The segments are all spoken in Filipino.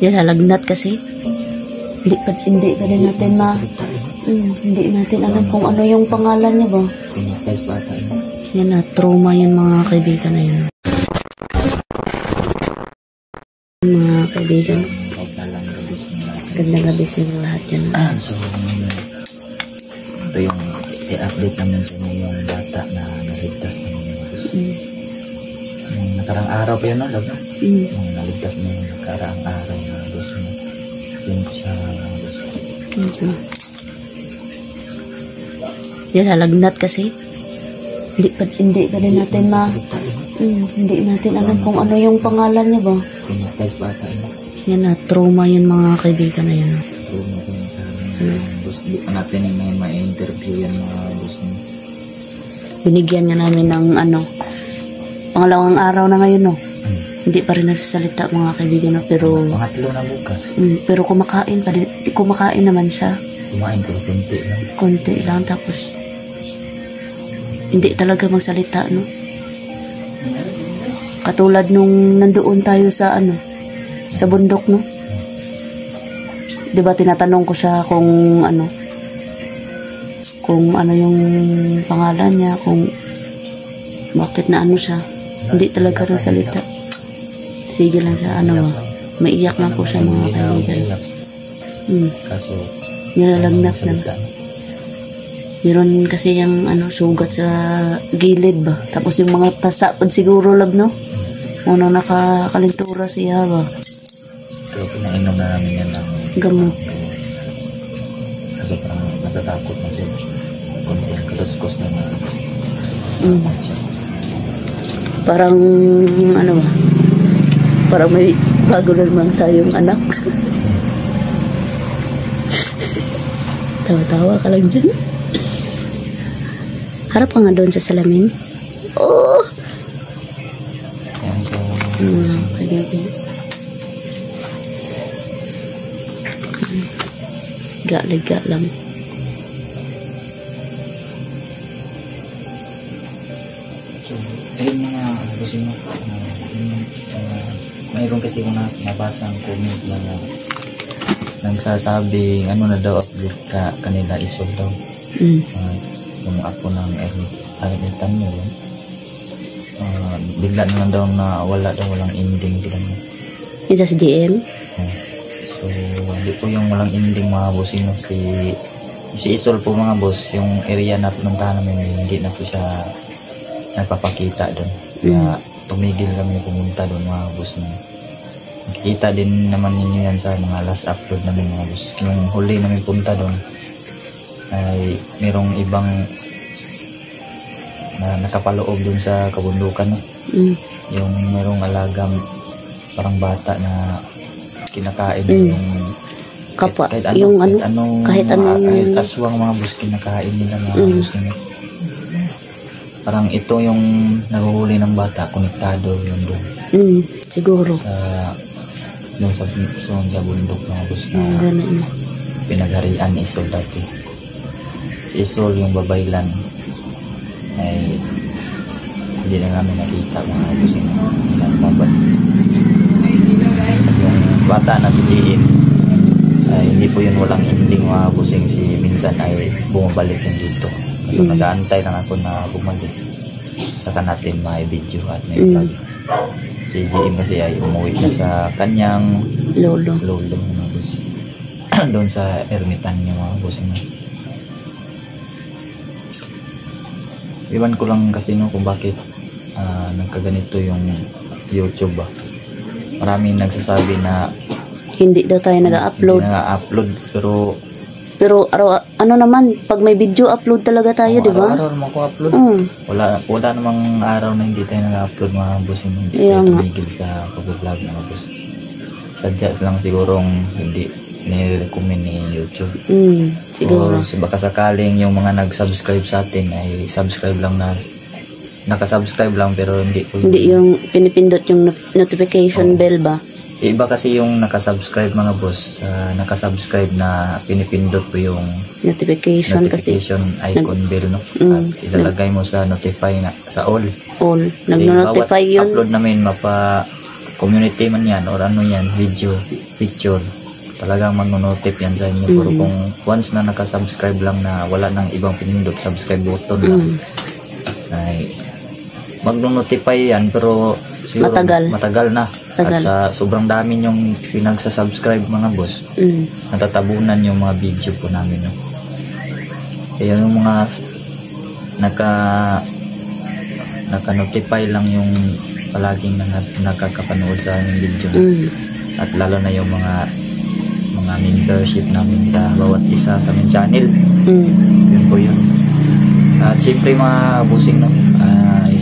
Yan, lalagnat kasi. Hindi pa din natin hindi natin alam kung ano yung pangalan niya ba. Yan na, trauma yan mga kaibigan na yan. Mga kaibigan. Gandang gabi sa inyo lahat yan. So, ito yung i-update naman sa inyo yung bata na naligtas ng mga bus. Yung nakarang araw pa yun, no? Yung naligtas na yung nakarang araw na bus. Yun ko siya bus. Yan, lalagnat kasi. Hindi pa din natin hindi natin alam kung ano yung pangalan niya ba. Pinagtais bata yun. Yan na, trauma yan mga kaibigan na yan. Trauma ko yun sa bus. Hindi pa natin yung may interview yan mga bus niya. Binigyan niya namin ng pangalawang araw na ngayon, no? Hindi pa rin nagsasalita mga kaibigan, no? Pero pangatlo na bukas. Pero kumakain naman siya. Kumain ko Konti lang, tapos hindi talaga magsalita, no? Katulad nung nandoon tayo sa sa bundok, no? 'Di ba tinatanong ko siya kung ano yung pangalan niya, kung bakit na siya. Hindi talaga nagsalita. Sige lang siya, maiiyak lang po siya mga kaibigan. Kaso nilalagnat na. Meron kasi yung sugat sa gilid ba. Tapos yung mga tasapad siguro no? Nakakalintura siya ba. So pinainom na namin yan ng gamot. Kasi parang natatakot na siya. Kunti ang kaluskos na Parang ba? Parang may bago na naman tayong anak. Tawa-tawa ka lang dyan. Harap ka nga doon sa salamin. Oh! Liga lang. So, ayun mga gusto mo. Mayroon kasi kung nabasa ang comment na nagsasabing na daw upload kanila isol daw. Yung apo ng Ermitan mo bigla na lang daw na walang ending sila mo. Isa si GM? So hindi po yung walang ending mga boss si Isol po mga boss, yung area na pinuntahan namin hindi na po siya nagpapakita doon. Kaya tumigil kami pumunta doon mga boss. Nakikita din naman ninyo yan sa mga last upload namin mga boss. Yung huli namin punta doon ay merong ibang na nakapaloob dun sa kabundukan, no? Yung merong alagang parang bata na kinakain yung kapwa, kahit aswang mga bus kinakain nila mga bus nila. Parang ito yung nahuhuli ng bata, konektado yun doon. Siguro sa bundok mga bus na pinagharian ni Isol dati. Si Isol yung babaylan ay hindi na namin nakita mga bus na labas. Yung bata na si GM ay hindi po yun walang ending mga busing, si minsan ay bumabalik yun dito. So nag-aantay lang ako na bumalik, saka natin may video at may vlog. Si GM kasi ay umuwi na sa kanyang lolo mga bus doon sa Ermitan niya mga busing. Iwan ko lang kasi kung bakit nagkaganito yung YouTube ba. Maraming nagsasabi na hindi daw tayo nag-upload. Pero naman pag may video upload talaga tayo, di ba? Araw naman ko upload. Wala namang araw na hindi tayo nag-upload mga boss. Hindi tayo tumigil sa pag-vlog mga boss. Sadya lang sigurong hindi nire-recommend ni YouTube. Siguro. O baka sakaling yung mga nag-subscribe sa atin ay subscribe lang na naka-subscribe lang pero hindi yung pinipindot yung notification bell ba? Iba kasi yung naka-subscribe mga boss, naka-subscribe na pinipindot po yung notification icon bell, no? At ilalagay mo sa notify na sa all. Nag-notify yun. Upload namin community man yan or ano yan, video, picture, talagang magno-notif yan sa inyo. Pero kung once na nakasubscribe lang na wala nang ibang pinindot, subscribe button lang, ay magno-notify yan, pero siguro matagal na. At sa sobrang dami yung pinagsa-subscribe mga boss, natatabunan yung mga video po namin, no? Kaya yung mga naka-notify lang yung palaging nakakapanood sa aming video, at lalo na yung mga membership namin sa bawat isa sa aming channel. Yun po yun. At siyempre mga busing, no, ay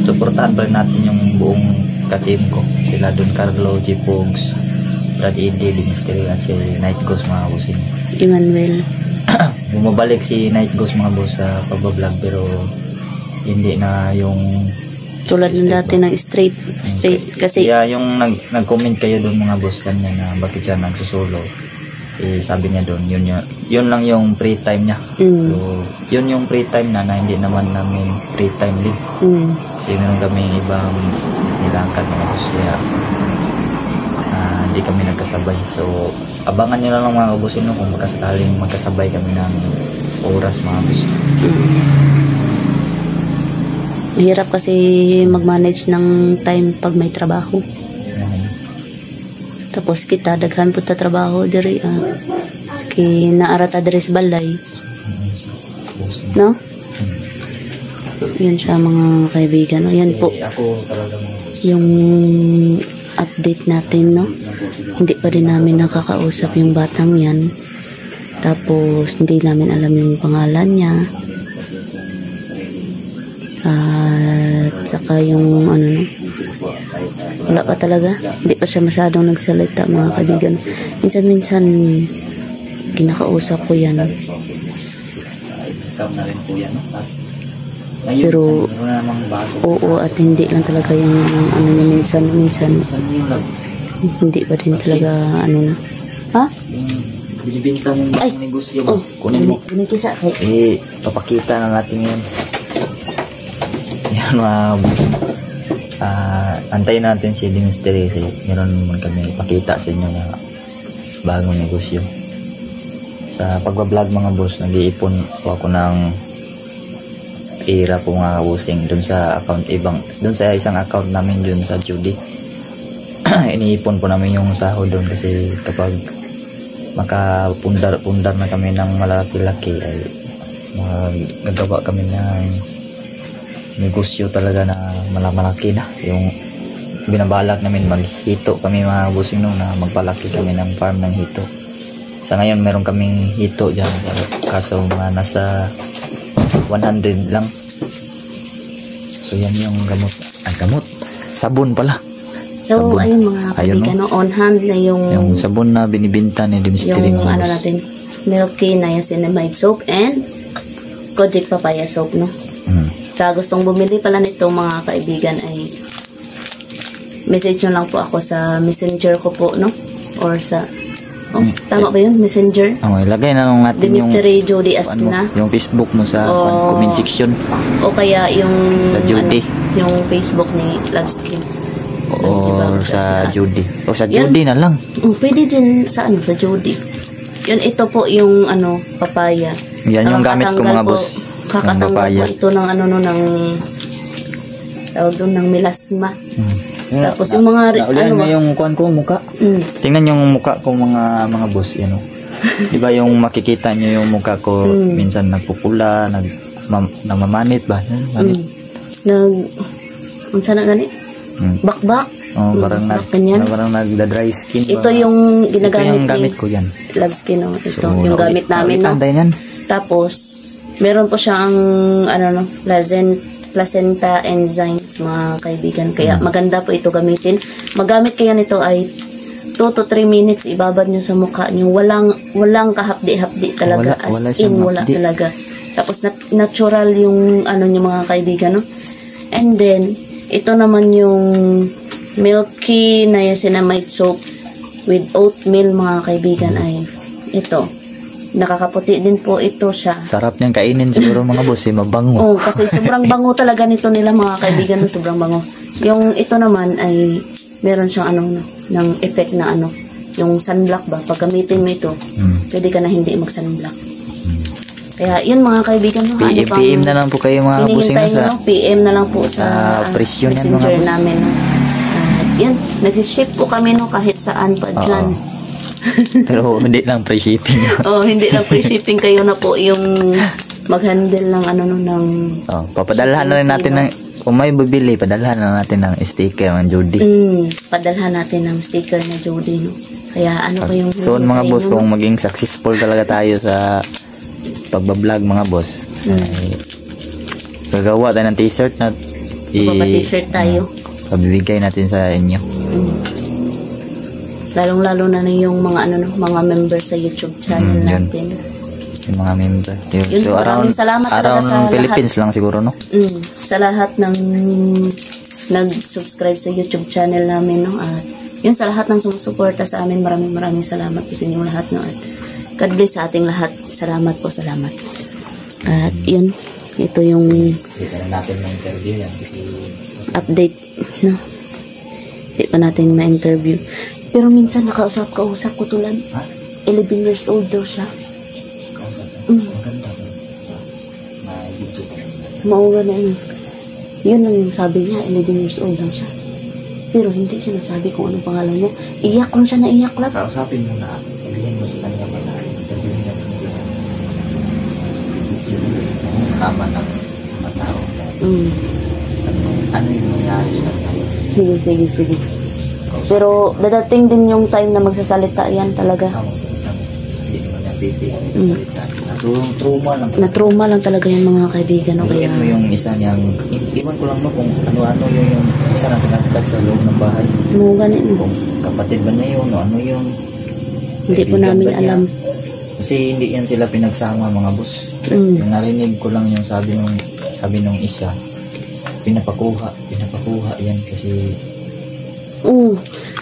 suportahan pa rin natin yung buong ka-team ko, sila Don Carlo, G. Pogs, Brad Eddie, The Mystery, at si Night Ghost mga busing. Emmanuel. Bumabalik si Night Ghost mga boss sa pagbablog, pero hindi na yung tulad ng dati ng straight kasi kaya yung nag-comment kayo doon mga boss kanya na bakit siya nagsusolo, sabi niya doon yun lang yung free time niya. So yun yung free time na hindi naman namin free time din. Kasi meron kami ibang nilangkad mga boss, kaya hindi kami nagkasabay. So abangan nyo lang mga kabusin, no, kung magkasakaling magkasabay kami ng oras mga boss. Mahirap kasi mag-manage ng time pag may trabaho. Tapos kita daghan po ta trabaho diri kay naarata diri sa balay. No? Yan siya mga kaibigan. No? Yan po yung update natin, no? Hindi pa rin namin nakakausap yung batang yan. Tapos hindi namin alam yung pangalan niya. At saka yung ano, no, wala pa talaga, hindi pa siya masyadong nagsalita mga kaibigan. Minsan kinakausap ko yan, pero oo at hindi lang talaga yung ano niya, minsan hindi pa din talaga ano na. Ha? Binibinta mong negosyo mo, kunin mo. Papakita na natin yan. Yan antayin natin si The Mystery, meron naman kami ipakita sa inyo na bagong negosyo. Sa pagbablog mga boss, nag-iipon po ako ng pera po mga busing dun sa account, dun sa isang account namin dun sa Judy. Iniipon po namin yung sahod dun, kasi kapag makapundar na kami ng malaki-laki ay magagawa kami ng negosyo talaga na malaki na. Yung binabalak namin, maghito kami mga busing, no, na magpalaki kami ng farm ng hito. Sa ngayon meron kaming hito dyan, kaso mga nasa 100 lang. So yan yung gamot, sabon pala. So sabon. Ayun mga kaibigan, no, on hand na yung sabon na binibinta ni The Mystery, yung ano natin, milky niacinamide soap and kojic papaya soap, no. Sa gustong bumili pala nito mga kaibigan ay message nyo lang po ako sa messenger ko po, no, or sa tama ba yun, messenger. Ilagay na lang natin The Mystery Judy Astina, yung Facebook mo sa comment section, o kaya yung sa Judy, yung Facebook ni Loveskill or sa Judy, o sa Judy na lang. Pwede din sa sa Judy. Yun, ito po yung papaya. Yan yung gamit ko mga boss. Kakatanggal po ito ng ng tawag doon ng melasma. Tapos yung mga yung kuan ko mukha. Tingnan yung mukha ko mga boss, yan, diba yung makikita nyo yung mukha ko minsan nagpupula, namamanit ba? Unsa na gani? Bakbak. Parang nagda-dry skin. Ito yung ginagamit ko yan. Loveskill, no? Ito yung gamit namin, no? Tapos meron po siyang placenta enzymes mga kaibigan, kaya maganda po ito gamitin. Magamit kaya nito ay 2 to 3 minutes, ibabad nyo sa mukha nyo, walang kahapdi-hapdi talaga, wala talaga. Tapos natural yung nyo mga kaibigan, no? And then ito naman yung milky niacinamide soap with oatmeal mga kaibigan, ay ito, nakakaputi din po ito siya. Sarap niyang kainin siguro mga boss, mabango. Kasi sobrang bango talaga nito nila mga kaibigan, no? Sobrang bango. Yung ito naman ay meron siyang ano, no, ng effect na ano, yung sunblock ba, pag gamitin mo ito, pwede ka na hindi mag-sunblock. Kaya yun mga kaibigan, no, PM na lang po kayo mga busing sa PM na lang po sa presyo messenger namin. No. Yun, nag-ship po kami no kahit saan pa dyan. Pero hindi lang free shipping. Hindi lang free shipping, kayo na po yung mag-handle ng ano no, ng papadalhan na rin natin ng kung may bibili, padalhan na natin ng sticker ng Jody. Padalhan natin ng sticker na Jody, no. Kaya ano pa yung so mga boss, kung maging successful talaga tayo sa pagbablog mga boss, gagawa tayo ng t-shirt na t-shirt tayo. Pabibigay natin sa inyo. Lalong-lalo na yung mga ano no, mga members sa YouTube channel natin. Yung mga member. So around sa Philippines lahat, lang siguro, no? Sa lahat ng nag-subscribe sa YouTube channel namin, no? At yun, sa lahat ng sumusuporta sa amin, maraming salamat po sa inyo lahat, no? At God bless sa ating lahat. Salamat po, salamat. At yun, ito yung natin ma-interview yan. Update, no? Hindi pa natin ma-interview. Pero minsan nakausap ko tulan. 11 years old daw siya. Mauga na yun. Yun lang yung sabi niya, 11 years old daw siya. Pero hindi siya nasabi kung anong pangalan niya. Iyak lang siya na iyak lang. Kausapin mo na. Sabihin mo sa kanya pa na interview niya. Tama ng mga tao. Ano yung nangyari sa kanya? Sige. Pero dadating din yung time na magsasalita yan talaga. Na-trauma lang talaga yung mga kaibigan. No? Kaya mo yung isa niyang, iwan ko lang mo kung ano-ano yung isa na pinagtag sa loob ng bahay. Ganit mo. Kung kapatid ba niya yun o ano yun. Hindi po namin alam. Kasi hindi yan sila pinagsama mga boss. Yung narinig ko lang yung sabi nung isa, pinapakuha yan kasi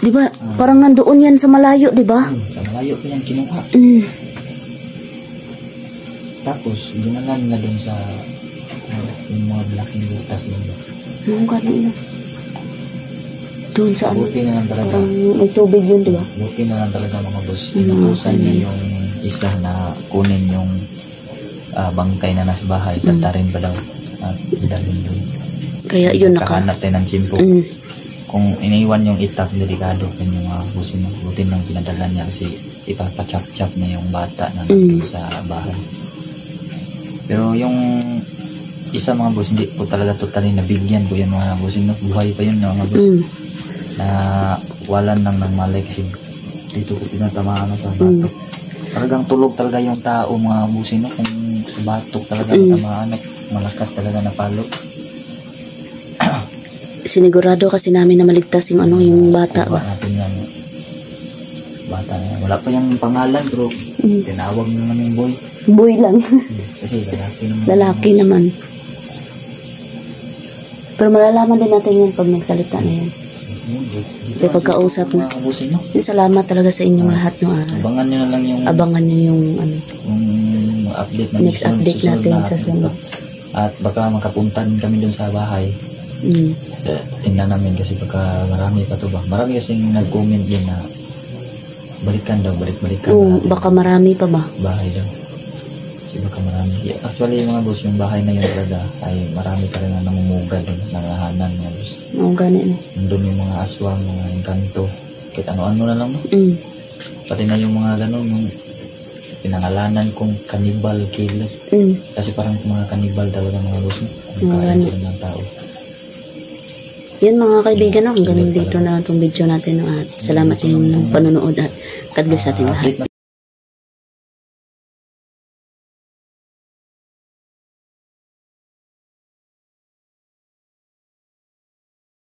di ba? Parang nandoon yan sa malayo, di ba? Sa malayo pa yan kinuha. Tapos ginalan na dun sa yung mga malaking butas nila. Ganun. Doon sa ano? Buti na lang talaga. Parang may tubig yun, di ba? Buti na lang talaga mga boss. Inuusan niya yung isa na kunin yung bangkay na nasa bahay. Tantarin pa daw. At idalhin dun. Kaya yun nakahanap tayo ng chimpo. Kung iniwan yung itak, delikado pa yung mga busin. Buti nang pinadala niya kasi ipapachap-chap niya yung bata na sa bahay. Pero yung isa mga boss, hindi po talaga totally nabigyan po yung mga boss. Buhay pa yun mga boss. Na walan lang ng malay kasi dito ko pinatamaan sa batok. Talagang tulog talaga yung tao mga boss. Kung sa batok talaga natamaan, malakas talaga na palo. Sinigurado kasi namin na maligtas yung yung bata ba. Natin yan. Bata na yan. Wala pa yung pangalan pero tinawag na naman yung boy. Boy lang. Kasi lalaki naman. Lalaki naman. Pero malalaman din natin yan pag nagsalita na yan. Kaya pagkausap na. Salamat talaga sa inyong lahat. No, abangan nyo na lang yung yung update na next update natin sa sunod. At baka makapunta din kami dun sa bahay. Tingnan namin kasi baka marami pa to ba. Marami kasi nag-comment din na balikan daw, balikan. Baka marami pa ba? Bahay daw. Kasi baka marami. Actually yung mga boss, yung bahay na yun talaga ay marami pa rin na namumuga doon, nangahanan mga boss. Ganun. Nandun yung mga aswang, mga engkanto. Kahit ano-ano na lang mo. Pati na yung mga ganun, yung pinangalanan kong cannibal killer. Kasi parang mga cannibal talaga mga boss. Kain sila ng tao. Yun mga kaibigan, hanggang dito na itong video natin. At salamat sa inyong panonood at God bless sa ating lahat.